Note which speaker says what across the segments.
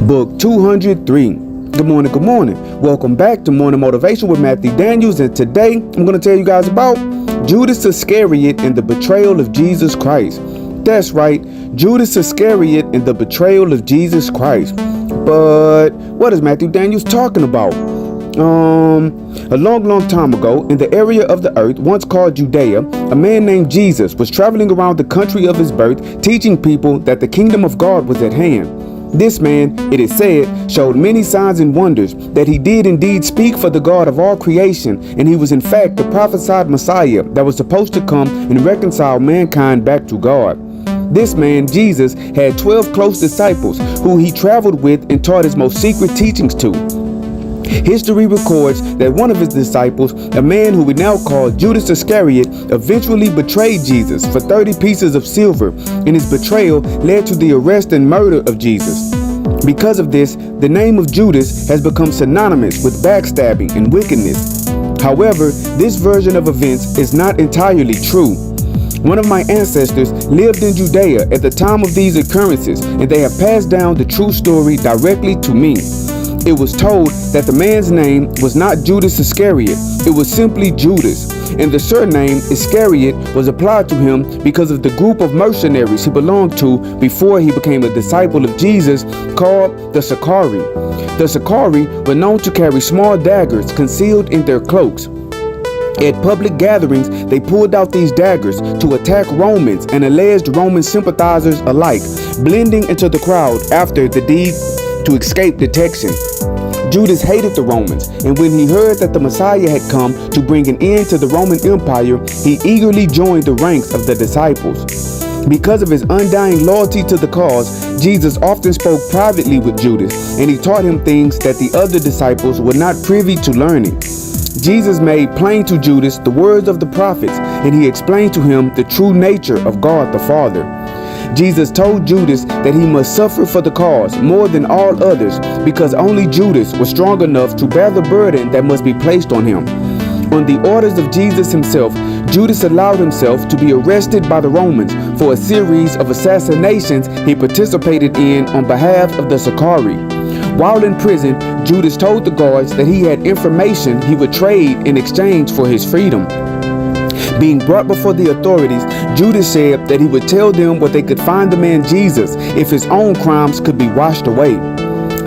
Speaker 1: Book 203. Good morning, good morning. Welcome back to Morning Motivation with Matthew Daniels, and today I'm going to tell you guys about Judas Iscariot and the betrayal of Jesus Christ. That's right, Judas Iscariot and the betrayal of Jesus Christ. But what is Matthew Daniels talking about? A long time ago, in the area of the earth once called Judea, a man named Jesus was traveling around the country of his birth, teaching people that the kingdom of God was at hand. This man, it is said, showed many signs and wonders, that he did indeed speak for the God of all creation, and he was in fact the prophesied Messiah that was supposed to come and reconcile mankind back to God. This man, Jesus, had 12 close disciples who he traveled with and taught his most secret teachings to. History records that one of his disciples, a man who we now call Judas Iscariot, eventually betrayed Jesus for 30 pieces of silver, and his betrayal led to the arrest and murder of Jesus. Because of this, the name of Judas has become synonymous with backstabbing and wickedness. However, this version of events is not entirely true. One of my ancestors lived in Judea at the time of these occurrences, and they have passed down the true story directly to me. It was told that the man's name was not Judas Iscariot, it was simply Judas, and the surname Iscariot was applied to him because of the group of mercenaries he belonged to before he became a disciple of Jesus, called the Sicarii. The Sicarii were known to carry small daggers concealed in their cloaks. At public gatherings, they pulled out these daggers to attack Romans and alleged Roman sympathizers alike, blending into the crowd after the deed to escape detection. Judas hated the Romans, and when he heard that the Messiah had come to bring an end to the Roman Empire, he eagerly joined the ranks of the disciples. Because of his undying loyalty to the cause, Jesus often spoke privately with Judas, and he taught him things that the other disciples were not privy to learning. Jesus made plain to Judas the words of the prophets, and he explained to him the true nature of God the Father. Jesus told Judas that he must suffer for the cause more than all others, because only Judas was strong enough to bear the burden that must be placed on him. On the orders of Jesus himself, Judas allowed himself to be arrested by the Romans for a series of assassinations he participated in on behalf of the Sicarii. While in prison, Judas told the guards that he had information he would trade in exchange for his freedom. Being brought before the authorities, Judas said that he would tell them what they could find the man Jesus if his own crimes could be washed away.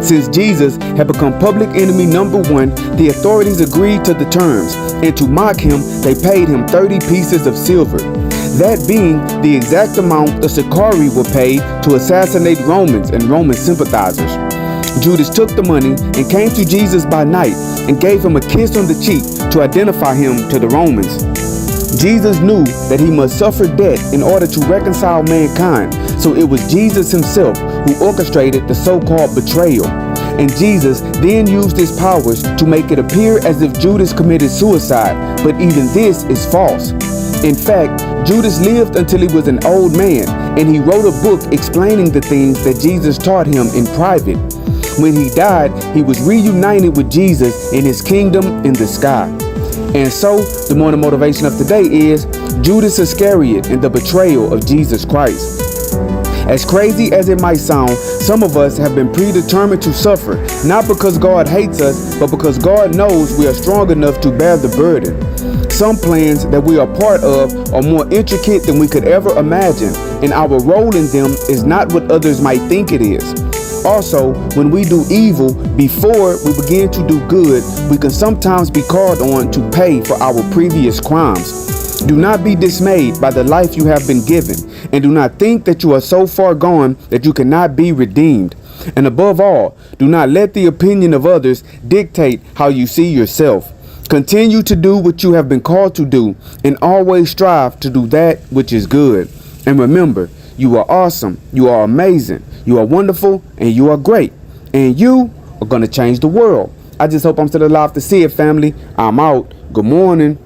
Speaker 1: Since Jesus had become public enemy number one, the authorities agreed to the terms, and to mock him, they paid him 30 pieces of silver. That being the exact amount the Sicarii were paid to assassinate Romans and Roman sympathizers. Judas took the money and came to Jesus by night and gave him a kiss on the cheek to identify him to the Romans. Jesus knew that he must suffer death in order to reconcile mankind, so it was Jesus himself who orchestrated the so-called betrayal. And Jesus then used his powers to make it appear as if Judas committed suicide, but even this is false. In fact, Judas lived until he was an old man, and he wrote a book explaining the things that Jesus taught him in private. When he died, he was reunited with Jesus in his kingdom in the sky. And so, the morning motivation of today is Judas Iscariot and the betrayal of Jesus Christ. As crazy as it might sound, some of us have been predetermined to suffer, not because God hates us, but because God knows we are strong enough to bear the burden. Some plans that we are part of are more intricate than we could ever imagine, and our role in them is not what others might think it is. Also, when we do evil before we begin to do good, we can sometimes be called on to pay for our previous crimes. Do not be dismayed by the life you have been given, and do not think that you are so far gone that you cannot be redeemed. And above all, do not let the opinion of others dictate how you see yourself. Continue to do what you have been called to do, and always strive to do that which is good. And remember, you are awesome, you are amazing, you are wonderful, and you are great. And you are going to change the world. I just hope I'm still alive to see it, family. I'm out. Good morning.